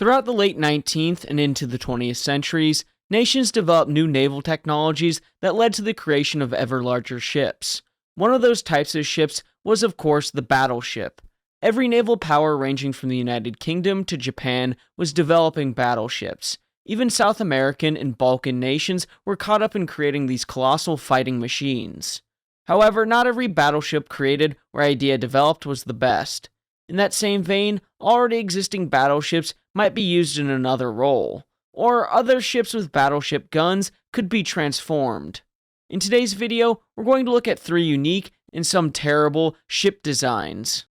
Throughout the late 19th and into the 20th centuries, nations developed new naval technologies that led to the creation of ever larger ships. One of those types of ships was, of course, the battleship. Every naval power ranging from the United Kingdom to Japan was developing battleships. Even South American and Balkan nations were caught up in creating these colossal fighting machines. However, not every battleship created or idea developed was the best. In that same vein, already existing battleships might be used in another role, or other ships with battleship guns could be transformed. In today's video, we're going to look at 3 unique and some terrible ship designs.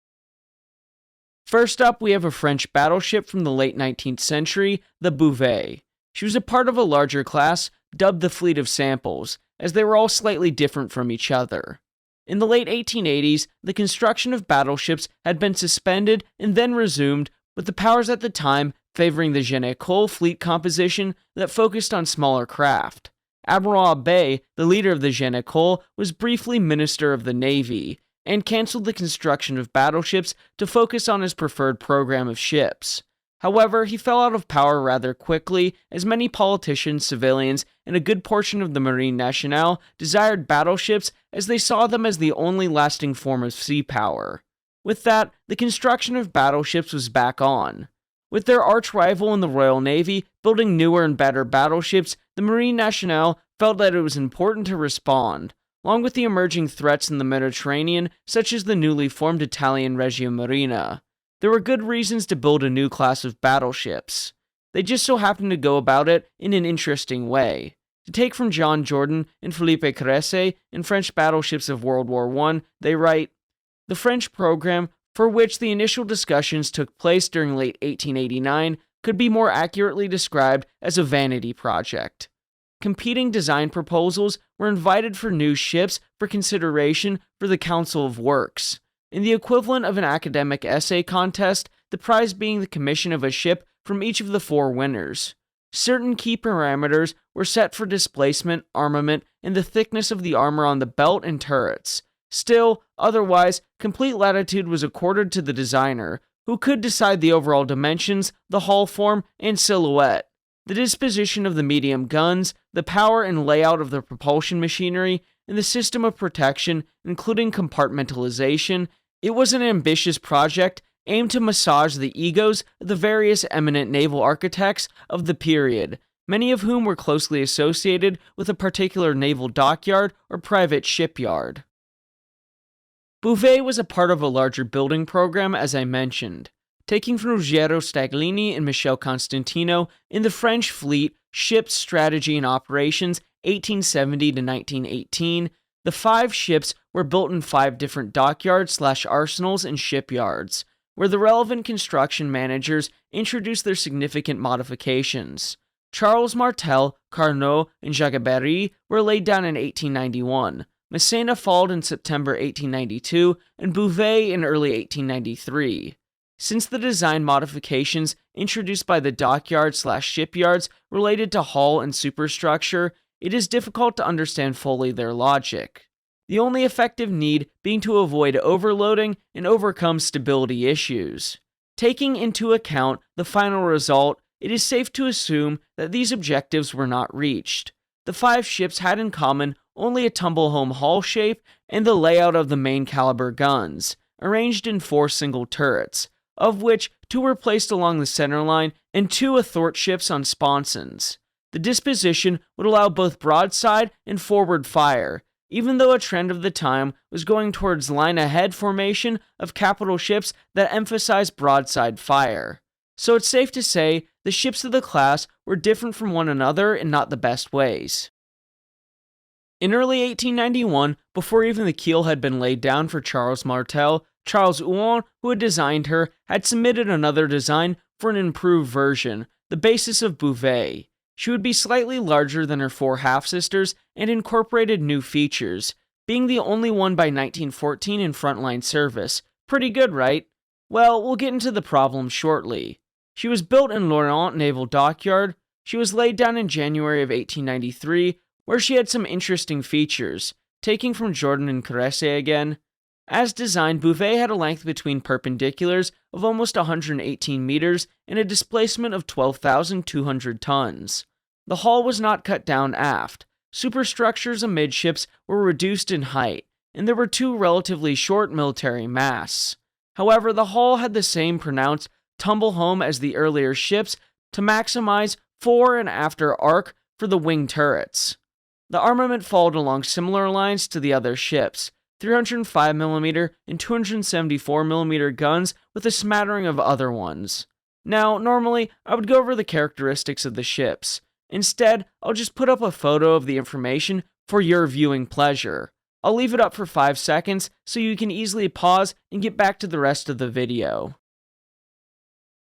First up, we have a French battleship from the late 19th century, the Bouvet. She was a part of a larger class, dubbed the Fleet of Samples, as they were all slightly different from each other. In the late 1880s, the construction of battleships had been suspended and then resumed, with the powers at the time favoring the Génécole fleet composition that focused on smaller craft. Admiral Bouvet, the leader of the Génécole, was briefly Minister of the Navy, and cancelled the construction of battleships to focus on his preferred program of ships. However, he fell out of power rather quickly, as many politicians, civilians, and a good portion of the Marine Nationale desired battleships as they saw them as the only lasting form of sea power. With that, the construction of battleships was back on. With their arch-rival in the Royal Navy building newer and better battleships, the Marine Nationale felt that it was important to respond. Along with the emerging threats in the Mediterranean, such as the newly formed Italian Regia Marina, there were good reasons to build a new class of battleships. They just so happened to go about it in an interesting way. To take from John Jordan and Philippe Cresse in French Battleships of World War I, they write, "The French program, for which the initial discussions took place during late 1889, could be more accurately described as a vanity project. Competing design proposals were invited for new ships for consideration for the Council of Works. In the equivalent of an academic essay contest, the prize being the commission of a ship from each of the 4 winners. Certain key parameters were set for displacement, armament, and the thickness of the armor on the belt and turrets. Still, otherwise, complete latitude was accorded to the designer, who could decide the overall dimensions, the hull form, and silhouette, the disposition of the medium guns, the power and layout of the propulsion machinery, and the system of protection, including compartmentalization. It was an ambitious project aimed to massage the egos of the various eminent naval architects of the period, many of whom were closely associated with a particular naval dockyard or private shipyard. Bouvet was a part of a larger building program, as I mentioned. Taking from Ruggiero Staglini and Michel Constantino in the French fleet, Ships, Strategy, and Operations 1870 to 1918, the 5 ships were built in 5 different dockyards/arsenals and shipyards, where the relevant construction managers introduced their significant modifications. Charles Martel, Carnot, and Jacques were laid down in 1891. Massena followed in September 1892, and Bouvet in early 1893. Since the design modifications introduced by the dockyards/shipyards related to hull and superstructure, it is difficult to understand fully their logic. The only effective need being to avoid overloading and overcome stability issues. Taking into account the final result, it is safe to assume that these objectives were not reached. The 5 ships had in common only a tumble-home hull shape and the layout of the main caliber guns, arranged in 4 single turrets, of which 2 were placed along the center line and 2 athwartships on sponsons. The disposition would allow both broadside and forward fire, even though a trend of the time was going towards line-ahead formation of capital ships that emphasized broadside fire. So it's safe to say the ships of the class were different from one another in not the best ways. In early 1891, before even the keel had been laid down for Charles Martel, Charles Huon, who had designed her, had submitted another design for an improved version, the basis of Bouvet. She would be slightly larger than her 4 half-sisters and incorporated new features, being the only one by 1914 in frontline service. Pretty good, right? Well, we'll get into the problem shortly. She was built in Lorient Naval Dockyard. She was laid down in January of 1893, where she had some interesting features. Taking from Jordan and Cresse again, As designed, Bouvet had a length between perpendiculars of almost 118 meters and a displacement of 12,200 tons. The hull was not cut down aft. Superstructures amidships were reduced in height, and there were two relatively short military masts. However, the hull had the same pronounced tumble home as the earlier ships to maximize fore and after arc for the wing turrets. The armament followed along similar lines to the other ships, 305mm and 274mm guns with a smattering of other ones. Now, normally, I would go over the characteristics of the ships. Instead, I'll just put up a photo of the information for your viewing pleasure. I'll leave it up for 5 seconds so you can easily pause and get back to the rest of the video.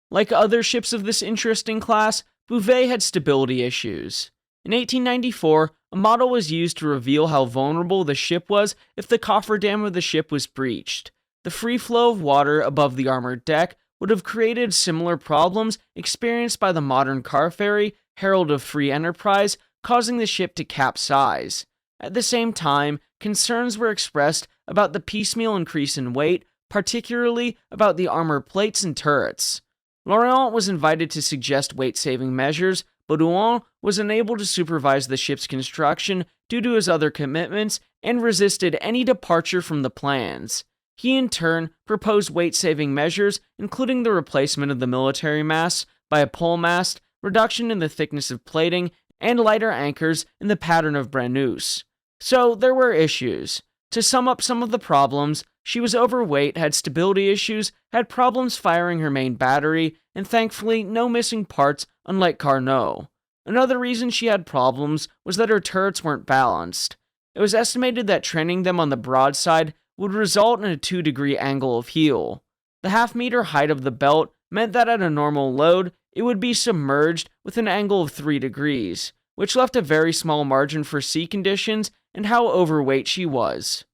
Like other ships of this interesting class, Bouvet had stability issues. In 1894, a model was used to reveal how vulnerable the ship was if the cofferdam of the ship was breached. The free flow of water above the armored deck would have created similar problems experienced by the modern car ferry, Herald of Free Enterprise, causing the ship to capsize. At the same time, concerns were expressed about the piecemeal increase in weight, particularly about the armor plates and turrets. L'Orient was invited to suggest weight-saving measures, but Baudouin was unable to supervise the ship's construction due to his other commitments and resisted any departure from the plans. He in turn proposed weight-saving measures, including the replacement of the military masts by a pole mast, reduction in the thickness of plating, and lighter anchors in the pattern of Brennus. So there were issues. To sum up some of the problems, she was overweight, had stability issues, had problems firing her main battery, and thankfully no missing parts, unlike Carnot. Another reason she had problems was that her turrets weren't balanced. It was estimated that training them on the broadside would result in a 2-degree angle of heel. The half-meter height of the belt meant that at a normal load, it would be submerged with an angle of 3 degrees, which left a very small margin for sea conditions and how overweight she was.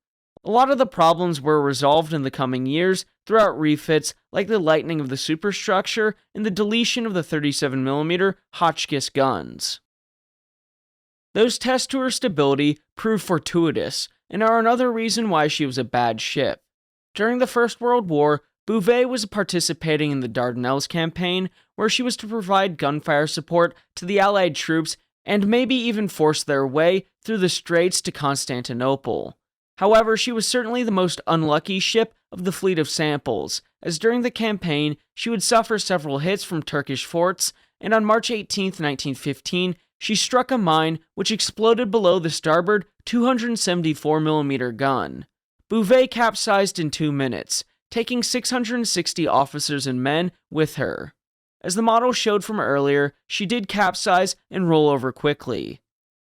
A lot of the problems were resolved in the coming years throughout refits like the lightening of the superstructure and the deletion of the 37mm Hotchkiss guns. Those tests to her stability proved fortuitous and are another reason why she was a bad ship. During the First World War, Bouvet was participating in the Dardanelles campaign, where she was to provide gunfire support to the Allied troops and maybe even force their way through the straits to Constantinople. However, she was certainly the most unlucky ship of the fleet of samples, as during the campaign she would suffer several hits from Turkish forts, and on March 18, 1915, she struck a mine which exploded below the starboard 274mm gun. Bouvet capsized in 2 minutes, taking 660 officers and men with her. As the model showed from earlier, she did capsize and roll over quickly.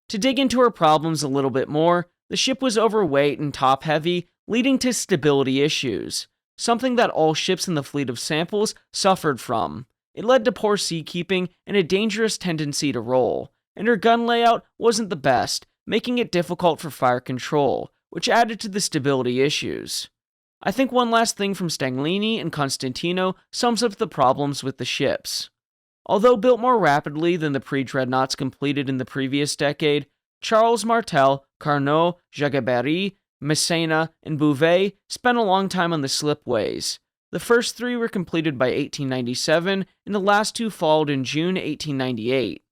To dig into her problems a little bit more, the ship was overweight and top-heavy, leading to stability issues, something that all ships in the fleet of samples suffered from. It led to poor seakeeping and a dangerous tendency to roll, and her gun layout wasn't the best, making it difficult for fire control, which added to the stability issues. I think one last thing from Stanglini and Constantino sums up the problems with the ships. Although built more rapidly than the pre-dreadnoughts completed in the previous decade, Charles Martel, Carnot, Jagabery, Messina, and Bouvet spent a long time on the slipways. The first 3 were completed by 1897, and the last 2 followed in June 1898.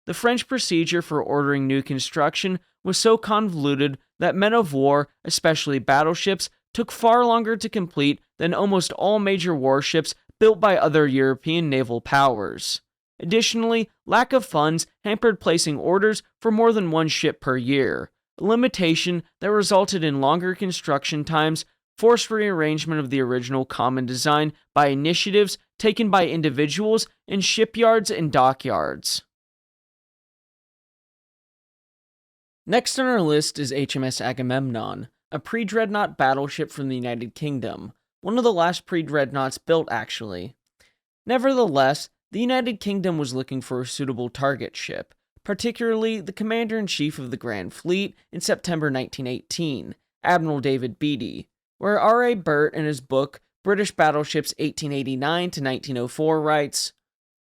The French procedure for ordering new construction was so convoluted that men of war, especially battleships, took far longer to complete than almost all major warships built by other European naval powers. Additionally, lack of funds hampered placing orders for more than 1 ship per year, a limitation that resulted in longer construction times, forced rearrangement of the original common design by initiatives taken by individuals, and shipyards and dockyards. Next on our list is HMS Agamemnon, a pre-dreadnought battleship from the United Kingdom, one of the last pre-dreadnoughts built actually. Nevertheless, the United Kingdom was looking for a suitable target ship, particularly the Commander-in-Chief of the Grand Fleet in September 1918, Admiral David Beatty, where R.A. Burt in his book British Battleships 1889 to 1904 writes,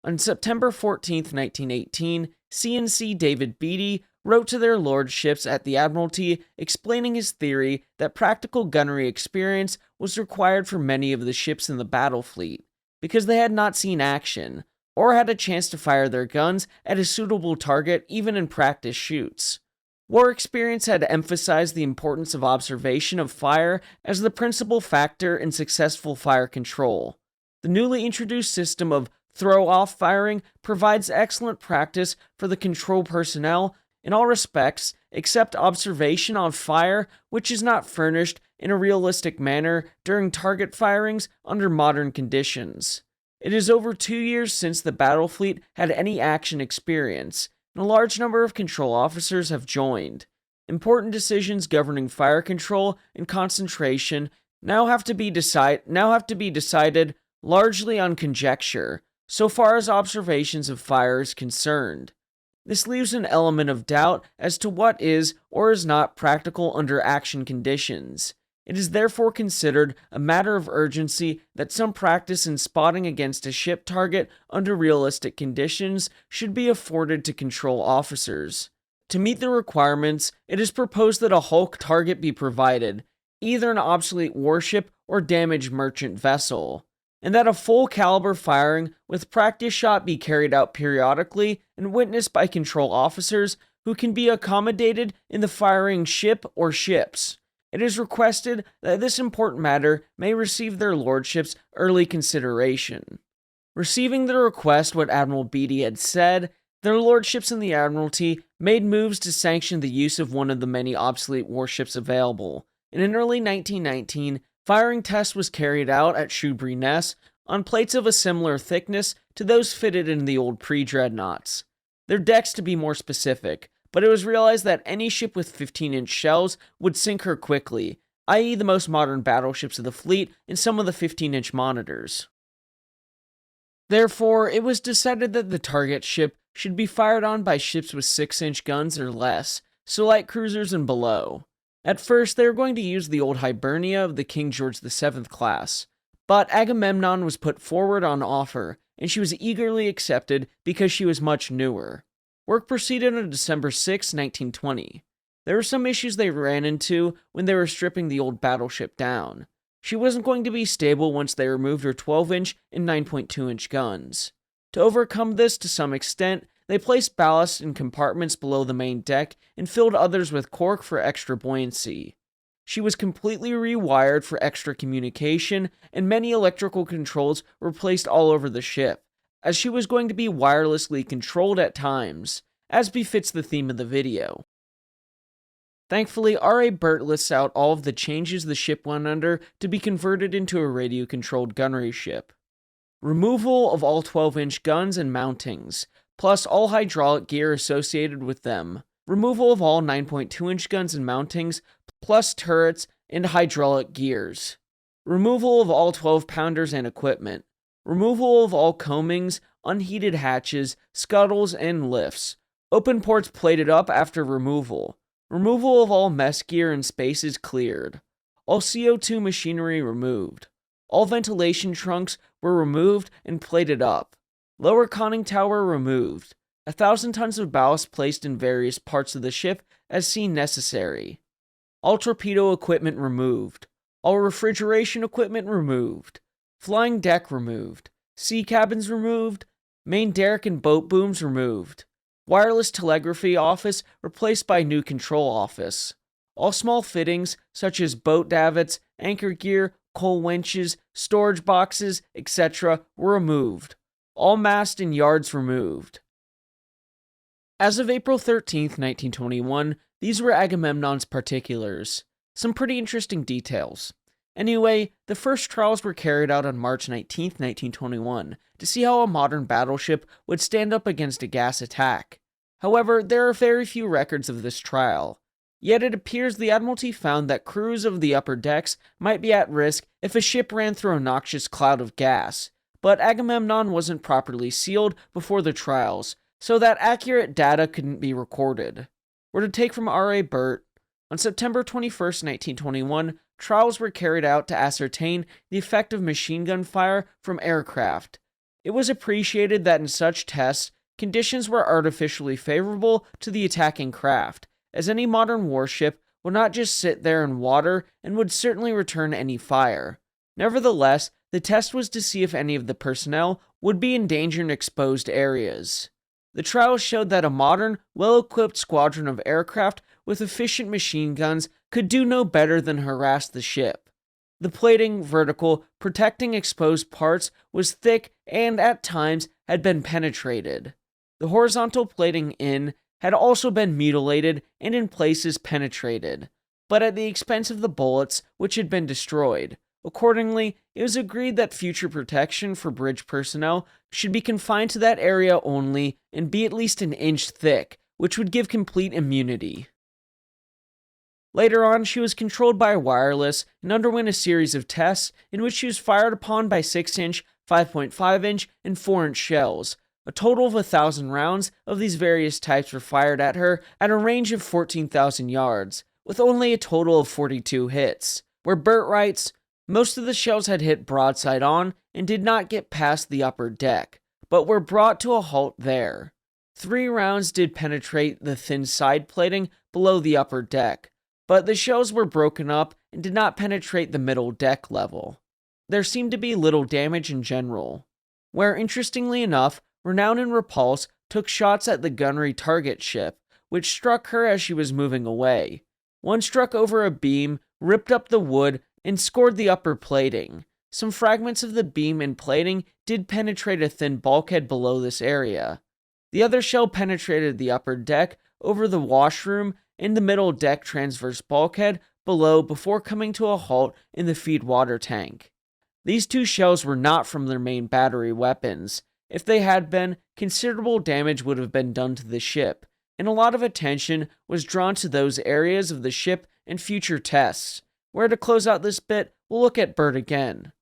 "On September 14, 1918, CNC David Beatty wrote to their lordships at the Admiralty explaining his theory that practical gunnery experience was required for many of the ships in the battle fleet, because they had not seen action, or had a chance to fire their guns at a suitable target even in practice shoots. War experience had emphasized the importance of observation of fire as the principal factor in successful fire control. The newly introduced system of throw-off firing provides excellent practice for the control personnel in all respects except observation on fire, which is not furnished in a realistic manner during target firings under modern conditions. It is over 2 years since the battle fleet had any action experience, and a large number of control officers have joined. Important decisions governing fire control and concentration now have to be decided largely on conjecture, so far as observations of fire is concerned. This leaves an element of doubt as to what is or is not practical under action conditions. It is therefore considered a matter of urgency that some practice in spotting against a ship target under realistic conditions should be afforded to control officers. To meet the requirements, it is proposed that a hulk target be provided, either an obsolete warship or damaged merchant vessel, and that a full caliber firing with practice shot be carried out periodically and witnessed by control officers who can be accommodated in the firing ship or ships. It is requested that this important matter may receive their lordships' early consideration. Receiving the request what Admiral Beatty had said, their lordships in the Admiralty made moves to sanction the use of one of the many obsolete warships available. In early 1919, firing test was carried out at Dardanelles on plates of a similar thickness to those fitted in the old pre-dreadnoughts. Their decks, to be more specific, but it was realized that any ship with 15-inch shells would sink her quickly, i.e. the most modern battleships of the fleet and some of the 15-inch monitors. Therefore, it was decided that the target ship should be fired on by ships with 6-inch guns or less, so light cruisers and below. At first, they were going to use the old Hibernia of the King George VII class, but Agamemnon was put forward on offer, and she was eagerly accepted because she was much newer. Work proceeded on December 6, 1920. There were some issues they ran into when they were stripping the old battleship down. She wasn't going to be stable once they removed her 12-inch and 9.2-inch guns. To overcome this to some extent, they placed ballast in compartments below the main deck and filled others with cork for extra buoyancy. She was completely rewired for extra communication, and many electrical controls were placed all over the ship, as she was going to be wirelessly controlled at times, as befits the theme of the video. Thankfully, R.A. Burt lists out all of the changes the ship went under to be converted into a radio-controlled gunnery ship. Removal of all 12-inch guns and mountings, plus all hydraulic gear associated with them. Removal of all 9.2-inch guns and mountings, plus turrets and hydraulic gears. Removal of all 12-pounders and equipment. Removal of all coamings, unheated hatches, scuttles, and lifts. Open ports plated up after removal. Removal of all mess gear and spaces cleared. All CO2 machinery removed. All ventilation trunks were removed and plated up. Lower conning tower removed. 1,000 tons of ballast placed in various parts of the ship as seen necessary. All torpedo equipment removed. All refrigeration equipment removed. Flying deck removed. Sea cabins removed. Main derrick and boat booms removed. Wireless telegraphy office replaced by new control office. All small fittings, such as boat davits, anchor gear, coal winches, storage boxes, etc., were removed. All mast and yards removed. As of April 13, 1921, these were Agamemnon's particulars. Some pretty interesting details. Anyway, the first trials were carried out on March 19, 1921, to see how a modern battleship would stand up against a gas attack. However, there are very few records of this trial. Yet it appears the Admiralty found that crews of the upper decks might be at risk if a ship ran through a noxious cloud of gas, but Agamemnon wasn't properly sealed before the trials, so that accurate data couldn't be recorded. We're to take from R.A. Burt. On September 21, 1921, trials were carried out to ascertain the effect of machine gun fire from aircraft. It was appreciated that in such tests, conditions were artificially favorable to the attacking craft, as any modern warship would not just sit there in water and would certainly return any fire. Nevertheless, the test was to see if any of the personnel would be in danger in exposed areas. The trials showed that a modern, well-equipped squadron of aircraft with efficient machine guns could do no better than harass the ship. The plating, vertical, protecting exposed parts was thick and, at times, had been penetrated. The horizontal plating in had also been mutilated and in places penetrated, but at the expense of the bullets, which had been destroyed. Accordingly, it was agreed that future protection for bridge personnel should be confined to that area only and be at least an inch thick, which would give complete immunity. Later on, she was controlled by wireless and underwent a series of tests in which she was fired upon by 6-inch, 5.5-inch, and 4-inch shells. A total of 1,000 rounds of these various types were fired at her at a range of 14,000 yards, with only a total of 42 hits. Where Burt writes, most of the shells had hit broadside on and did not get past the upper deck, but were brought to a halt there. 3 rounds did penetrate the thin side plating below the upper deck, but the shells were broken up and did not penetrate the middle deck level. There seemed to be little damage in general. Where, interestingly enough, Renown and Repulse took shots at the gunnery target ship, which struck her as she was moving away. One struck over a beam, ripped up the wood, and scored the upper plating. Some fragments of the beam and plating did penetrate a thin bulkhead below this area. The other shell penetrated the upper deck over the washroom and the middle deck transverse bulkhead below before coming to a halt in the feed water tank. These 2 shells were not from their main battery weapons. If they had been, considerable damage would have been done to the ship, and a lot of attention was drawn to those areas of the ship in future tests. Where to close out this bit, we'll look at Burt again.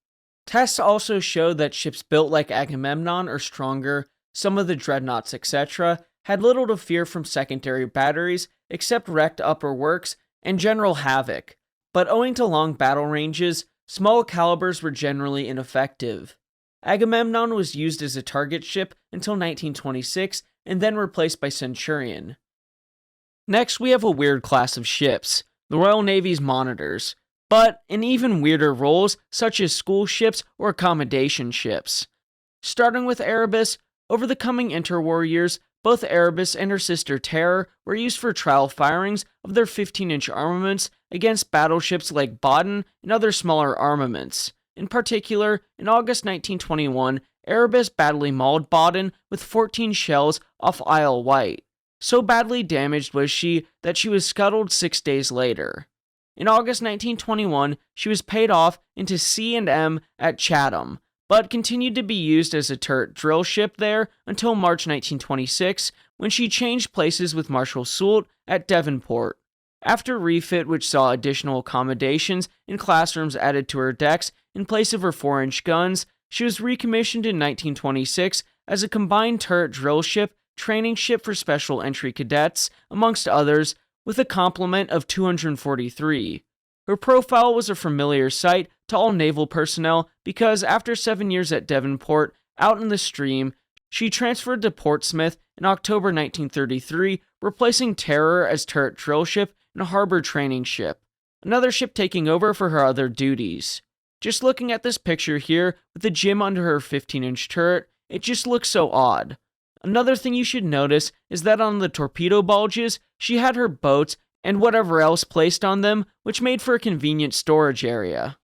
Tests also showed that ships built like Agamemnon or stronger, some of the dreadnoughts, etc., had little to fear from secondary batteries except wrecked upper works and general havoc, but owing to long battle ranges, small calibers were generally ineffective. Agamemnon was used as a target ship until 1926 and then replaced by Centurion. Next, we have a weird class of ships, the Royal Navy's monitors, but in even weirder roles such as school ships or accommodation ships. Starting with Erebus, over the coming interwar years, both Erebus and her sister Terror were used for trial firings of their 15-inch armaments against battleships like Baden and other smaller armaments. In particular, in August 1921, Erebus badly mauled Baden with 14 shells off Isle White. So badly damaged was she that she was scuttled 6 days later. In August 1921, she was paid off into C&M at Chatham, but continued to be used as a turret drill ship there until March 1926, when she changed places with Marshal Soult at Devonport. After refit, which saw additional accommodations and classrooms added to her decks in place of her 4-inch guns, she was recommissioned in 1926 as a combined turret drill ship, training ship for special entry cadets, amongst others, with a complement of 243. Her profile was a familiar sight to all naval personnel because after 7 years at Devonport, out in the stream, she transferred to Portsmouth in October 1933, replacing Terror as turret drill ship and harbor training ship, another ship taking over for her other duties. Just looking at this picture here, with the gym under her 15-inch turret, it just looks so odd. Another thing you should notice is that on the torpedo bulges, she had her boats and whatever else placed on them, which made for a convenient storage area.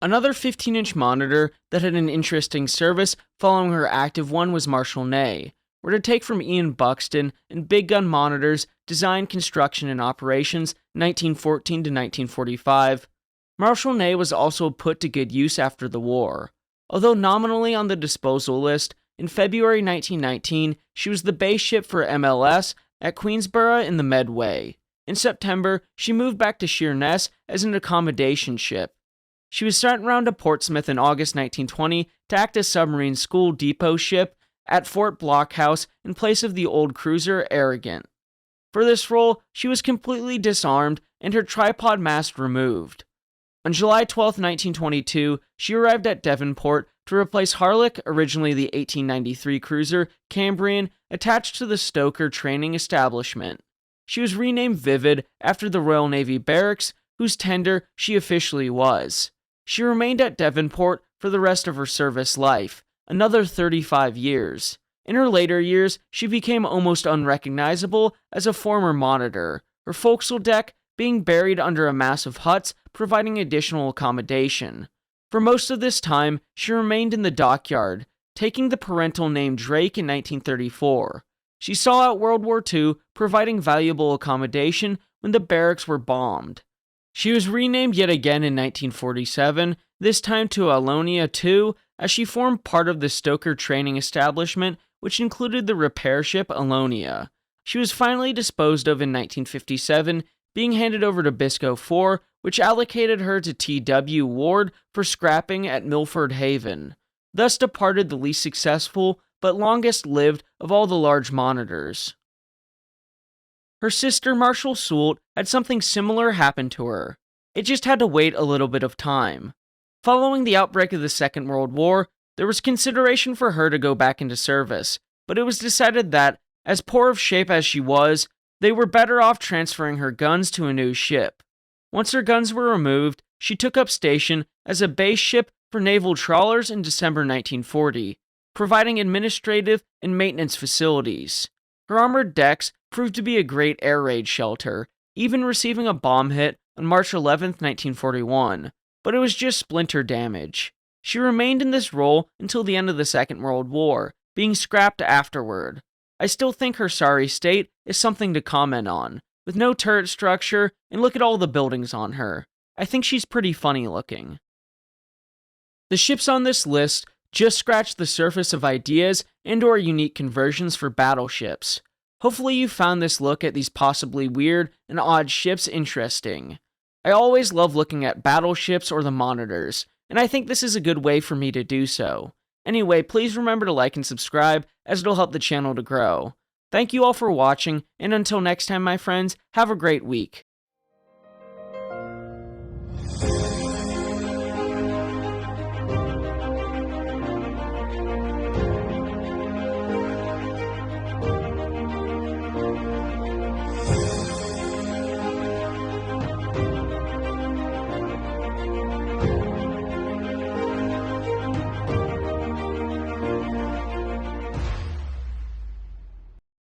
Another 15-inch monitor that had an interesting service following her active one was Marshal Ney, were to take from Ian Buxton and big gun monitors, design, construction, and operations 1914 to 1945. Marshal Ney was also put to good use after the war. Although nominally on the disposal list, in February 1919, she was the base ship for MLS at Queensborough in the Medway. In September, she moved back to Sheerness as an accommodation ship. She was sent round to Portsmouth in August 1920 to act as submarine school depot ship at Fort Blockhouse in place of the old cruiser Arrogant. For this role, she was completely disarmed and her tripod mast removed. On July 12, 1922, she arrived at Devonport to replace Harlech, originally the 1893 cruiser Cambrian, attached to the Stoker training establishment. She was renamed Vivid after the Royal Navy barracks, whose tender she officially was. She remained at Devonport for the rest of her service life, another 35 years. In her later years, she became almost unrecognizable as a former monitor, her forecastle deck being buried under a mass of huts providing additional accommodation. For most of this time, she remained in the dockyard, taking the parental name Drake in 1934. She saw out World War II, providing valuable accommodation when the barracks were bombed. She was renamed yet again in 1947, this time to Alonia II, as she formed part of the Stoker training establishment, which included the repair ship Alonia. She was finally disposed of in 1957, being handed over to Biscoe IV, which allocated her to T.W. Ward for scrapping at Milford Haven. Thus departed the least successful, but longest-lived of all the large monitors. Her sister Marshall Soult had something similar happen to her. It just had to wait a little bit of time. Following the outbreak of the Second World War, there was consideration for her to go back into service, but it was decided that, as poor of shape as she was, they were better off transferring her guns to a new ship. Once her guns were removed, she took up station as a base ship for naval trawlers in December 1940, providing administrative and maintenance facilities. Her armored decks proved to be a great air raid shelter, even receiving a bomb hit on March 11, 1941, but it was just splinter damage. She remained in this role until the end of the Second World War, being scrapped afterward. I still think her sorry state is something to comment on, with no turret structure, and look at all the buildings on her. I think she's pretty funny looking. The ships on this list just scratch the surface of ideas and/or unique conversions for battleships. Hopefully you found this look at these possibly weird and odd ships interesting. I always love looking at battleships or the monitors, and I think this is a good way for me to do so. Anyway, please remember to like and subscribe, as it'll help the channel to grow. Thank you all for watching, and until next time, my friends, have a great week.